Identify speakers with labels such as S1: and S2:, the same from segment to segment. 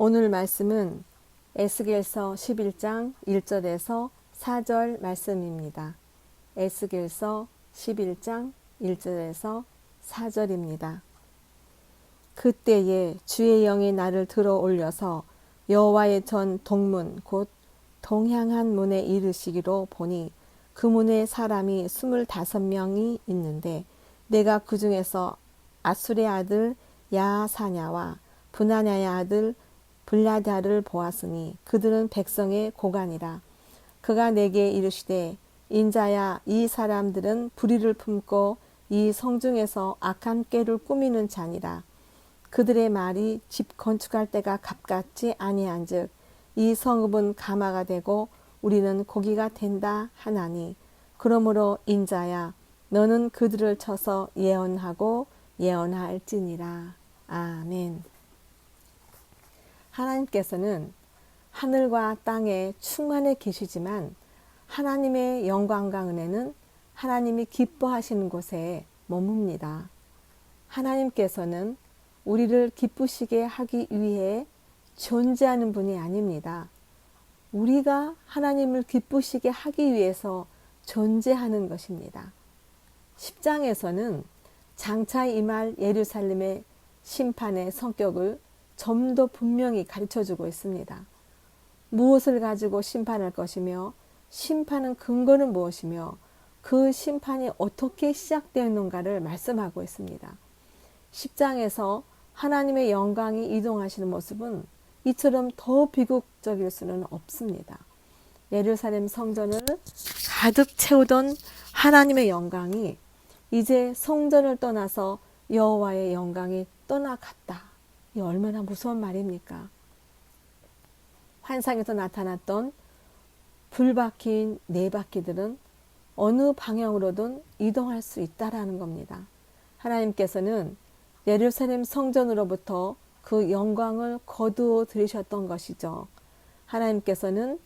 S1: 오늘 말씀은 에스겔서 11장 1절에서 4절 말씀입니다. 에스겔서 11장 1절에서 4절입니다. 그때에 주의 영이 나를 들어 올려서 여호와의 전 동문 곧 동향한 문에 이르시기로 보니 그 문에 사람이 25명이 있는데 내가 그 중에서 아술의 아들 야사냐와 브나냐의 아들 블라다를 보았으니 그들은 백성의 고관이라. 그가 내게 이르시되 인자야, 이 사람들은 불의를 품고 이 성중에서 악한 꾀를 꾸미는 자니라. 그들의 말이 집 건축할 때가 갑같지 아니한즉 이 성읍은 가마가 되고 우리는 고기가 된다 하나니, 그러므로 인자야, 너는 그들을 쳐서 예언하고 예언할지니라. 아멘. 하나님께서는 하늘과 땅에 충만해 계시지만 하나님의 영광과 은혜는 하나님이 기뻐하시는 곳에 머뭅니다. 하나님께서는 우리를 기쁘시게 하기 위해 존재하는 분이 아닙니다. 우리가 하나님을 기쁘시게 하기 위해서 존재하는 것입니다. 10장에서는 장차 임할 예루살렘의 심판의 성격을 좀 더 분명히 가르쳐주고 있습니다. 무엇을 가지고 심판할 것이며 심판의 근거는 무엇이며 그 심판이 어떻게 시작되었는가를 말씀하고 있습니다. 10장에서 하나님의 영광이 이동하시는 모습은 이처럼 더 비극적일 수는 없습니다. 예루살렘 성전을 가득 채우던 하나님의 영광이 이제 성전을 떠나서 여호와의 영광이 떠나갔다. 이 얼마나 무서운 말입니까? 환상에서 나타났던 불바퀴인 네 바퀴들은 어느 방향으로든 이동할 수 있다라는 겁니다. 하나님께서는 예루살렘 성전으로부터 그 영광을 거두어 들이셨던 것이죠. 하나님께서는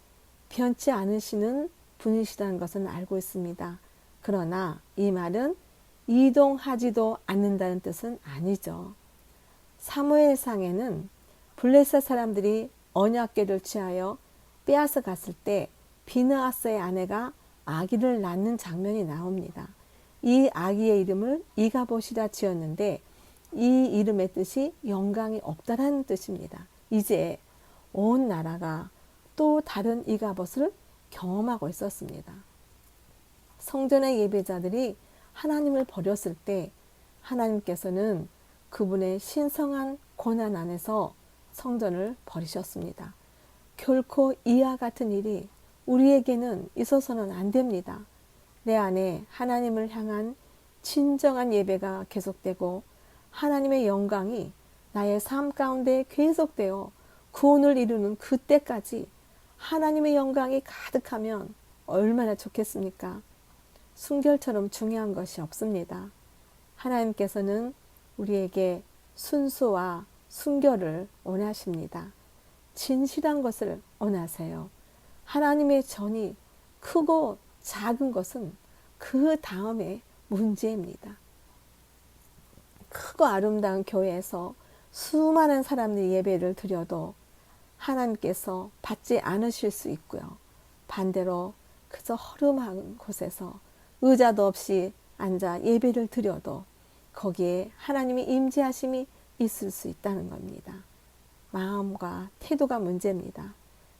S1: 변치 않으시는 분이시라는 것은 알고 있습니다. 그러나 이 말은 이동하지도 않는다는 뜻은 아니죠. 사무엘상에는 블레셋 사람들이 언약궤를 취하여 빼앗아 갔을 때 비느하스의 아내가 아기를 낳는 장면이 나옵니다. 이 아기의 이름을 이가봇이라 지었는데 이 이름의 뜻이 영광이 없다라는 뜻입니다. 이제 온 나라가 또 다른 이가봇을 경험하고 있었습니다. 성전의 예배자들이 하나님을 버렸을 때 하나님께서는 그분의 신성한 권한 안에서 성전을 버리셨습니다. 결코 이와 같은 일이 우리에게는 있어서는 안 됩니다. 내 안에 하나님을 향한 진정한 예배가 계속되고 하나님의 영광이 나의 삶 가운데 계속되어 구원을 이루는 그때까지 하나님의 영광이 가득하면 얼마나 좋겠습니까? 순결처럼 중요한 것이 없습니다. 하나님께서는 우리에게 순수와 순결을 원하십니다. 진실한 것을 원하세요. 하나님의 전이 크고 작은 것은 그 다음에 문제입니다. 크고 아름다운 교회에서 수많은 사람들이 예배를 드려도 하나님께서 받지 않으실 수 있고요. 반대로 그저 허름한 곳에서 의자도 없이 앉아 예배를 드려도 거기에 하나님의 임재하심이 있을 수 있다는 겁니다. 마음과 태도가 문제입니다.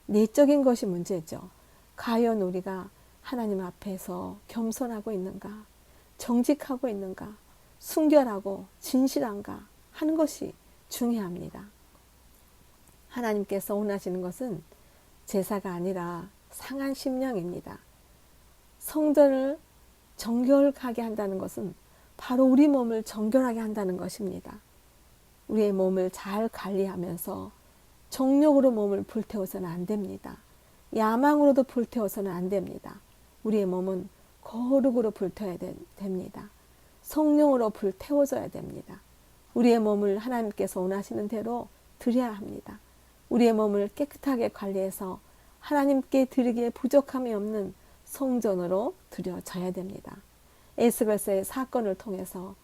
S1: 내적인 것이 문제죠. 과연 우리가 하나님 앞에서 겸손하고 있는가, 정직하고 있는가, 순결하고 진실한가 하는 것이 중요합니다. 하나님께서 원하시는 것은 제사가 아니라 상한 심령입니다. 성전을 정결하게 한다는 것은 바로 우리 몸을 정결하게 한다는 것입니다. 우리의 몸을 잘 관리하면서 정욕으로 몸을 불태워서는 안 됩니다. 야망으로도 불태워서는 안 됩니다. 우리의 몸은 거룩으로 불태워야 됩니다. 성령으로 불태워져야 됩니다. 우리의 몸을 하나님께서 원하시는 대로 드려야 합니다. 우리의 몸을 깨끗하게 관리해서 하나님께 드리기에 부족함이 없는 성전으로 드려져야 됩니다. 에스겔서의 사건을 통해서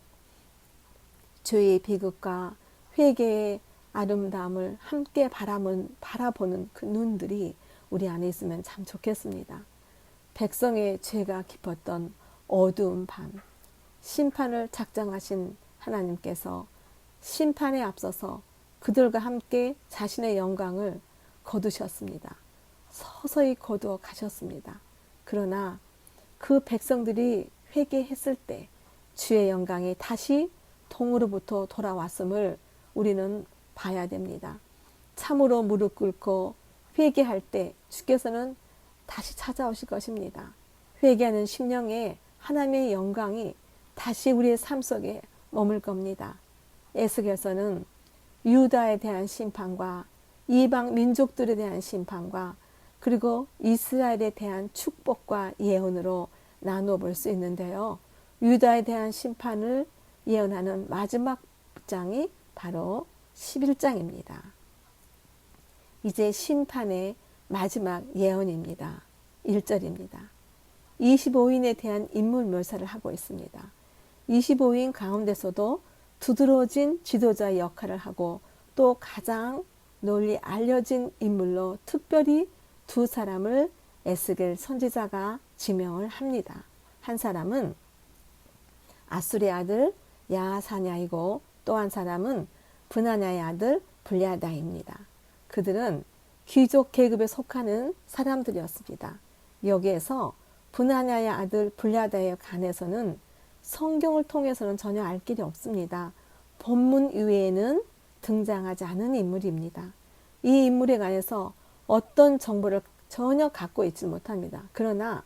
S1: 죄의 비극과 회개의 아름다움을 함께 바라보는 그 눈들이 우리 안에 있으면 참 좋겠습니다. 백성의 죄가 깊었던 어두운 밤, 심판을 작정하신 하나님께서 심판에 앞서서 그들과 함께 자신의 영광을 거두셨습니다. 서서히 거두어 가셨습니다. 그러나 그 백성들이 회개했을 때 주의 영광이 다시 동으로부터 돌아왔음을 우리는 봐야 됩니다. 참으로 무릎 꿇고 회개할 때 주께서는 다시 찾아오실 것입니다. 회개하는 심령에 하나님의 영광이 다시 우리의 삶 속에 머물 겁니다. 에스겔서는 유다에 대한 심판과 이방 민족들에 대한 심판과 그리고 이스라엘에 대한 축복과 예언으로 나누어 볼 수 있는데요. 유다에 대한 심판을 예언하는 마지막 장이 바로 11장입니다. 이제 심판의 마지막 예언입니다. 1절입니다. 25인에 대한 인물 묘사를 하고 있습니다. 25인 가운데서도 두드러진 지도자의 역할을 하고 또 가장 널리 알려진 인물로 특별히 두 사람을 에스겔 선지자가 지명을 합니다. 한 사람은 아술의 아들 야사냐이고 또 한 사람은 브나냐의 아들 블야다입니다. 그들은 귀족 계급에 속하는 사람들이었습니다. 여기에서 브나냐의 아들 블야다에 관해서는 성경을 통해서는 전혀 알 길이 없습니다. 본문 이외에는 등장하지 않은 인물입니다. 이 인물에 관해서 어떤 정보를 전혀 갖고 있지 못합니다. 그러나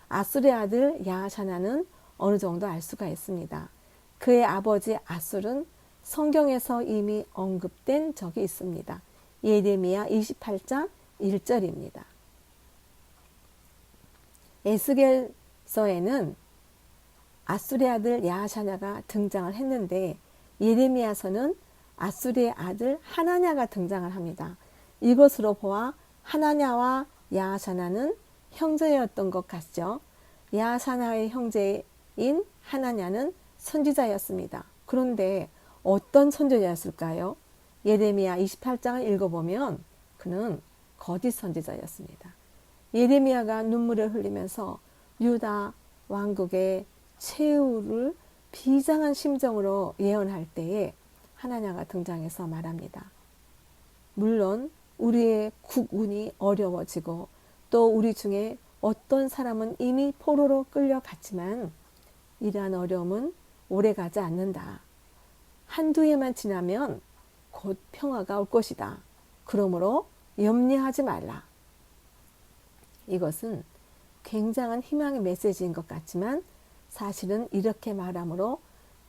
S1: 아술의 아들 야하샤나는 어느 정도 알 수가 있습니다. 그의 아버지 아술은 성경에서 이미 언급된 적이 있습니다. 예레미야 28장 1절입니다. 에스겔서에는 아술의 아들 야하샤냐가 등장을 했는데 예레미야서는 아술의 아들 하나냐가 등장을 합니다. 이것으로 보아 하나냐와 야하샤냐는 형제였던 것 같죠. 야하샤냐의 형제인 하나냐는 선지자였습니다. 그런데 어떤 선지자였을까요? 예레미야 28장을 읽어보면 그는 거짓 선지자였습니다. 예레미야가 눈물을 흘리면서 유다 왕국의 최후를 비장한 심정으로 예언할 때에 하나냐가 등장해서 말합니다. 물론 우리의 국운이 어려워지고 또 우리 중에 어떤 사람은 이미 포로로 끌려갔지만 이러한 어려움은 오래가지 않는다. 한두 해만 지나면 곧 평화가 올 것이다. 그러므로 염려하지 말라. 이것은 굉장한 희망의 메시지인 것 같지만 사실은 이렇게 말함으로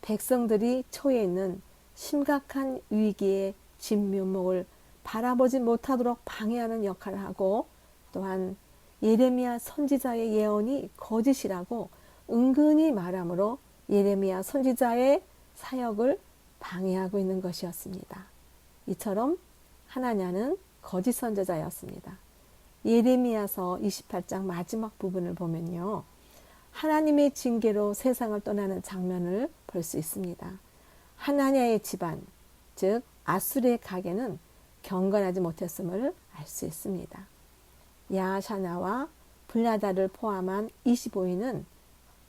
S1: 백성들이 처해 있는 심각한 위기의 진면목을 바라보지 못하도록 방해하는 역할을 하고 또한 예레미야 선지자의 예언이 거짓이라고 은근히 말함으로 예레미야 선지자의 사역을 방해하고 있는 것이었습니다. 이처럼 하나냐는 거짓 선지자였습니다. 예레미야서 28장 마지막 부분을 보면요. 하나님의 징계로 세상을 떠나는 장면을 볼 수 있습니다. 하나냐의 집안, 즉 아술의 가게는 경건하지 못했음을 알 수 있습니다. 야하샤나와 블야다를 포함한 25인은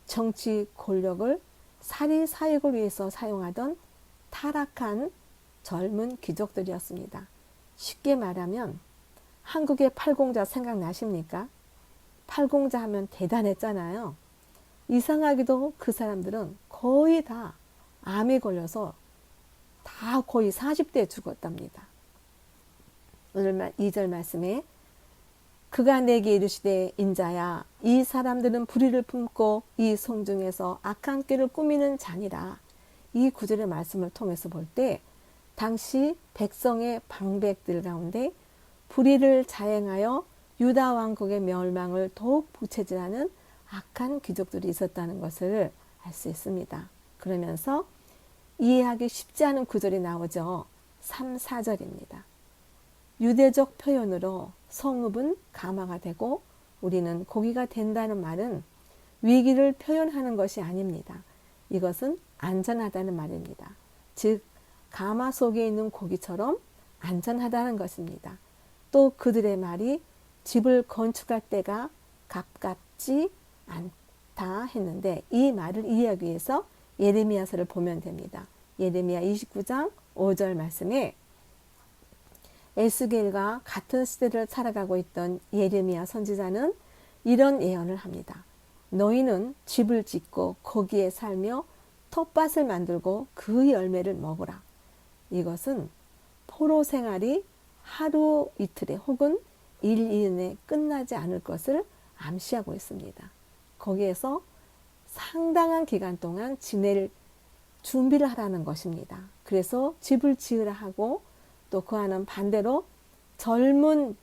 S1: 정치 권력을 사리 사욕을 위해서 사용하던 타락한 젊은 귀족들이었습니다. 쉽게 말하면 한국의 팔공자 생각나십니까? 팔공자 하면 대단했잖아요. 이상하게도 그 사람들은 거의 다 암에 걸려서 다 거의 40대에 죽었답니다. 오늘 2절 말씀에 그가 내게 이르시되 인자야 이 사람들은 불의를 품고 이 성중에서 악한 꾀를 꾸미는 자니라. 이 구절의 말씀을 통해서 볼 때 당시 백성의 방백들 가운데 불의를 자행하여 유다 왕국의 멸망을 더욱 부채질하는 악한 귀족들이 있었다는 것을 알 수 있습니다. 그러면서 이해하기 쉽지 않은 구절이 나오죠. 3, 4절입니다. 유대적 표현으로 성읍은 가마가 되고 우리는 고기가 된다는 말은 위기를 표현하는 것이 아닙니다. 이것은 안전하다는 말입니다. 즉 가마 속에 있는 고기처럼 안전하다는 것입니다. 또 그들의 말이 집을 건축할 때가 가깝지 않다 했는데 이 말을 이해하기 위해서 예레미야서를 보면 됩니다. 예레미야 29장 5절 말씀에 에스겔과 같은 시대를 살아가고 있던 예레미야 선지자는 이런 예언을 합니다. 너희는 집을 짓고 거기에 살며 텃밭을 만들고 그 열매를 먹으라. 이것은 포로 생활이 하루 이틀에 혹은 1년에 끝나지 않을 것을 암시하고 있습니다. 거기에서 상당한 기간 동안 지낼 준비를 하라는 것입니다. 그래서 집을 지으라 하고 또 그와는 반대로 젊은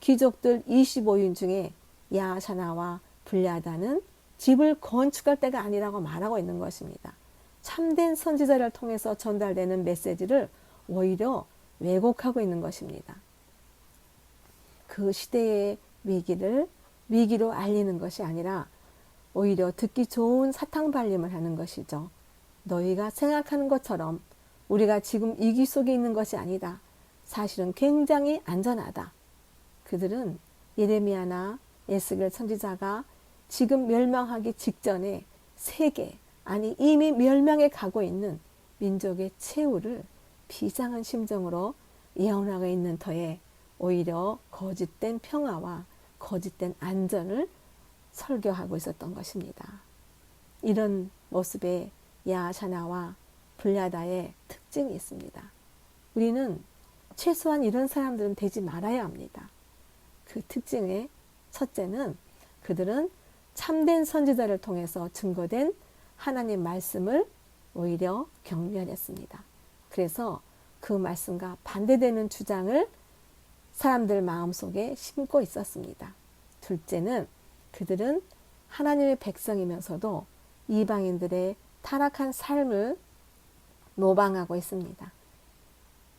S1: 귀족들 25인 중에 야샤나와 블야다는 집을 건축할 때가 아니라고 말하고 있는 것입니다. 참된 선지자를 통해서 전달되는 메시지를 오히려 왜곡하고 있는 것입니다. 그 시대의 위기로 알리는 것이 아니라 오히려 듣기 좋은 사탕발림을 하는 것이죠. 너희가 생각하는 것처럼 우리가 지금 위기 속에 있는 것이 아니다. 사실은 굉장히 안전하다. 그들은 예레미야나 에스겔 선지자가 지금 멸망하기 직전에 세계, 아니 이미 멸망에 가고 있는 민족의 최후를 비장한 심정으로 예언하고 있는 터에 오히려 거짓된 평화와 거짓된 안전을 설교하고 있었던 것입니다. 이런 모습에 야샤나와 블야다의 특징이 있습니다. 우리는 최소한 이런 사람들은 되지 말아야 합니다. 그 특징의 첫째는 그들은 참된 선지자를 통해서 증거된 하나님 말씀을 오히려 경멸했습니다. 그래서 그 말씀과 반대되는 주장을 사람들 마음속에 심고 있었습니다. 둘째는 그들은 하나님의 백성이면서도 이방인들의 타락한 삶을 모방하고 있습니다.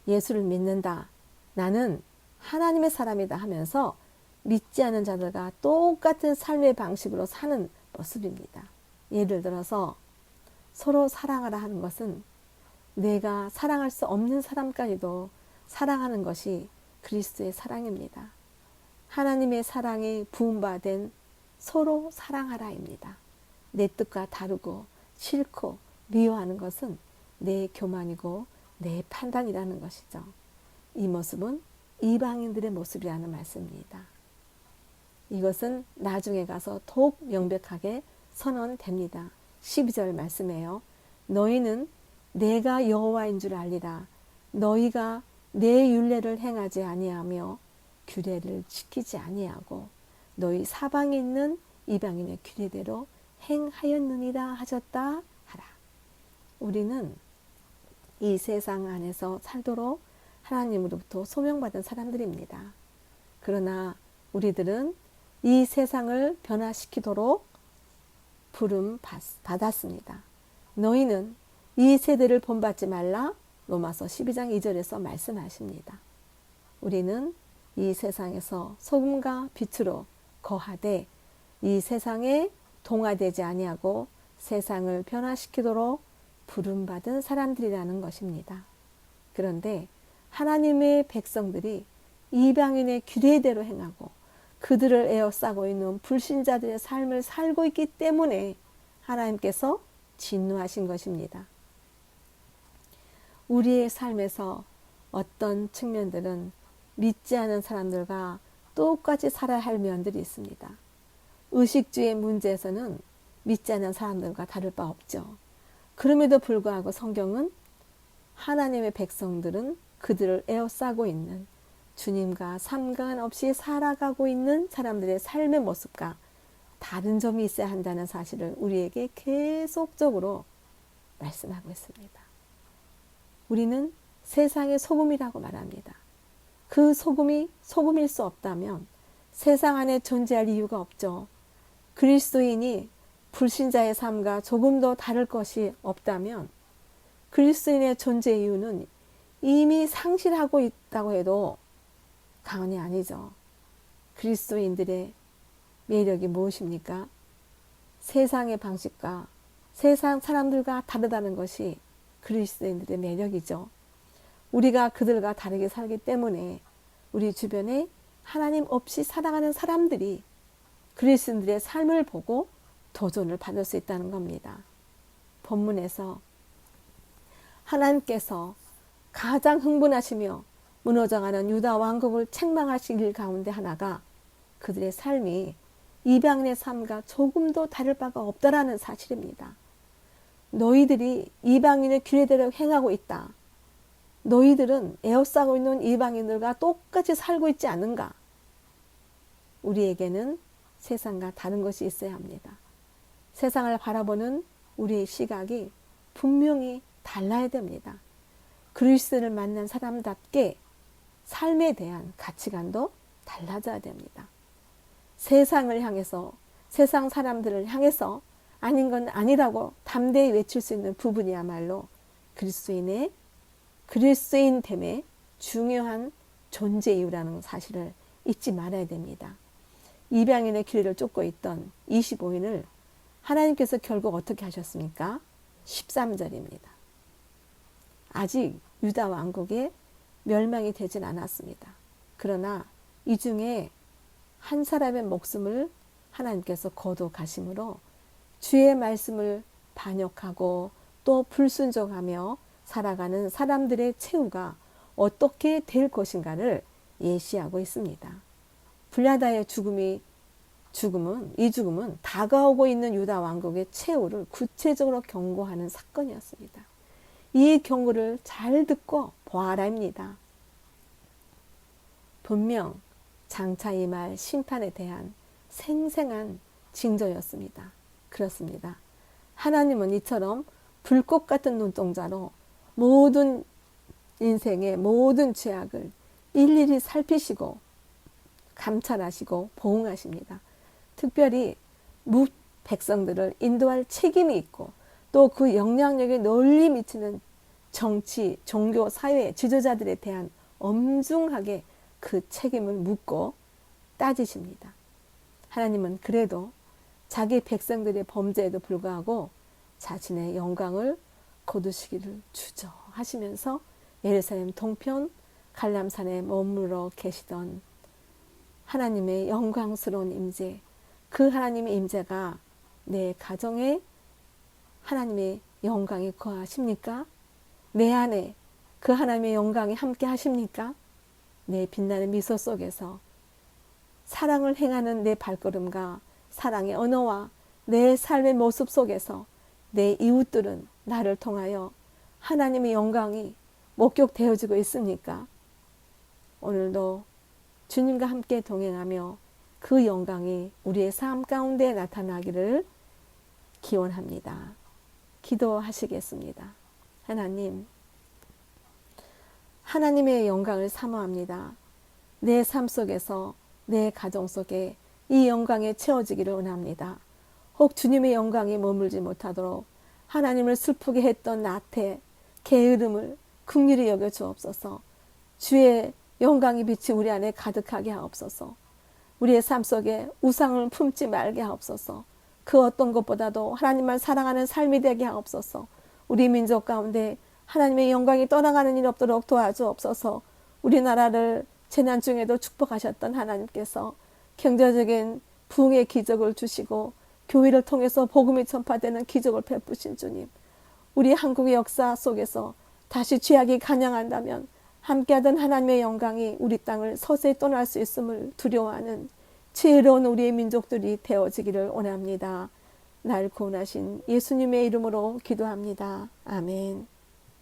S1: 예수를 믿는다. 나는 하나님의 사람이다 하면서 믿지 않는 자들과 똑같은 삶의 방식으로 사는 모습입니다. 예를 들어서 서로 사랑하라 하는 것은 내가 사랑할 수 없는 사람까지도 사랑하는 것이 그리스도의 사랑입니다. 하나님의 사랑이 부음받은 서로 사랑하라입니다. 내 뜻과 다르고 싫고 미워하는 것은 내 교만이고 내 판단이라는 것이죠. 이 모습은 이방인들의 모습이라는 말씀입니다. 이것은 나중에 가서 더욱 명백하게 선언됩니다. 12절 말씀에요. 너희는 내가 여호와인 줄 알리라. 너희가 내 율례를 행하지 아니하며 규례를 지키지 아니하고 너희 사방에 있는 이방인의 규례대로 행하였느니라 하셨다 하라. 우리는 이 세상 안에서 살도록 하나님으로부터 소명받은 사람들입니다. 그러나 우리들은 이 세상을 변화시키도록 부름 받았습니다. 너희는 이 세대를 본받지 말라. 로마서 12장 2절에서 말씀하십니다. 우리는 이 세상에서 소금과 빛으로 거하되 이 세상에 동화되지 아니하고 세상을 변화시키도록 부름받은 사람들이라는 것입니다. 그런데 하나님의 백성들이 이방인의 규례대로 행하고 그들을 에워싸고 있는 불신자들의 삶을 살고 있기 때문에 하나님께서 진노하신 것입니다. 우리의 삶에서 어떤 측면들은 믿지 않은 사람들과 똑같이 살아야 할 면들이 있습니다. 의식주의 문제에서는 믿지 않는 사람들과 다를 바 없죠. 그럼에도 불구하고 성경은 하나님의 백성들은 그들을 에워싸고 있는 주님과 상관없이 살아가고 있는 사람들의 삶의 모습과 다른 점이 있어야 한다는 사실을 우리에게 계속적으로 말씀하고 있습니다. 우리는 세상의 소금이라고 말합니다. 그 소금이 소금일 수 없다면 세상 안에 존재할 이유가 없죠. 그리스도인이 불신자의 삶과 조금 더 다를 것이 없다면 그리스도인의 존재 이유는 이미 상실하고 있다고 해도 과언이 아니죠. 그리스도인들의 매력이 무엇입니까? 세상의 방식과 세상 사람들과 다르다는 것이 그리스도인들의 매력이죠. 우리가 그들과 다르게 살기 때문에 우리 주변에 하나님 없이 살아가는 사람들이 그리스도인들의 삶을 보고 도전을 받을 수 있다는 겁니다. 본문에서 하나님께서 가장 흥분하시며 무너져가는 유다 왕국을 책망하시길 가운데 하나가 그들의 삶이 이방인의 삶과 조금도 다를 바가 없다라는 사실입니다. 너희들이 이방인의 규례대로 행하고 있다. 너희들은 에워싸고 있는 이방인들과 똑같이 살고 있지 않은가? 우리에게는 세상과 다른 것이 있어야 합니다. 세상을 바라보는 우리의 시각이 분명히 달라야 됩니다. 그리스도를 만난 사람답게 삶에 대한 가치관도 달라져야 됩니다. 세상을 향해서, 세상 사람들을 향해서 아닌 건 아니라고 담대히 외칠 수 있는 부분이야말로 그리스도인됨의 중요한 존재 이유라는 사실을 잊지 말아야 됩니다. 이방인의 길을 쫓고 있던 25인을 하나님께서 결국 어떻게 하셨습니까? 13절입니다. 아직 유다 왕국의 멸망이 되진 않았습니다. 그러나 이 중에 한 사람의 목숨을 하나님께서 거둬가심으로 주의 말씀을 반역하고 또 불순종하며 살아가는 사람들의 최후가 어떻게 될 것인가를 예시하고 있습니다. 블라다의 이 죽음은 다가오고 있는 유다 왕국의 최후를 구체적으로 경고하는 사건이었습니다. 이 경고를 잘 듣고 보아라입니다. 분명 장차 임할 심판에 대한 생생한 징조였습니다. 그렇습니다. 하나님은 이처럼 불꽃 같은 눈동자로 모든 인생의 모든 죄악을 일일이 살피시고 감찰하시고 보응하십니다. 특별히 뭇 백성들을 인도할 책임이 있고 또 그 영향력에 널리 미치는 정치, 종교, 사회 지도자들에 대한 엄중하게 그 책임을 묻고 따지십니다. 하나님은 그래도 자기 백성들의 범죄에도 불구하고 자신의 영광을 거두시기를 주저하시면서 예루살렘 동편 갈람산에 머물러 계시던 하나님의 영광스러운 임재, 그 하나님의 임재가 내 가정에 하나님의 영광이 거하십니까? 내 안에 그 하나님의 영광이 함께 하십니까? 내 빛나는 미소 속에서 사랑을 행하는 내 발걸음과 사랑의 언어와 내 삶의 모습 속에서 내 이웃들은 나를 통하여 하나님의 영광이 목격되어지고 있습니까? 오늘도 주님과 함께 동행하며 그 영광이 우리의 삶 가운데 나타나기를 기원합니다. 기도하시겠습니다. 하나님의 영광을 사모합니다. 내 삶 속에서, 내 가정 속에 이 영광에 채워지기를 원합니다. 혹 주님의 영광이 머물지 못하도록 하나님을 슬프게 했던 나태, 게으름을 긍휼히 여겨 주옵소서. 주의 영광의 빛이 우리 안에 가득하게 하옵소서. 우리의 삶 속에 우상을 품지 말게 하옵소서. 그 어떤 것보다도 하나님만 사랑하는 삶이 되게 하옵소서. 우리 민족 가운데 하나님의 영광이 떠나가는 일 없도록 도와주옵소서. 우리나라를 재난 중에도 축복하셨던 하나님께서 경제적인 부흥의 기적을 주시고 교회를 통해서 복음이 전파되는 기적을 베푸신 주님, 우리 한국의 역사 속에서 다시 죄악이 간영한다면 함께하던 하나님의 영광이 우리 땅을 서서히 떠날 수 있음을 두려워하는 지혜로운 우리의 민족들이 되어지기를 원합니다. 날 구원하신 예수님의 이름으로 기도합니다. 아멘.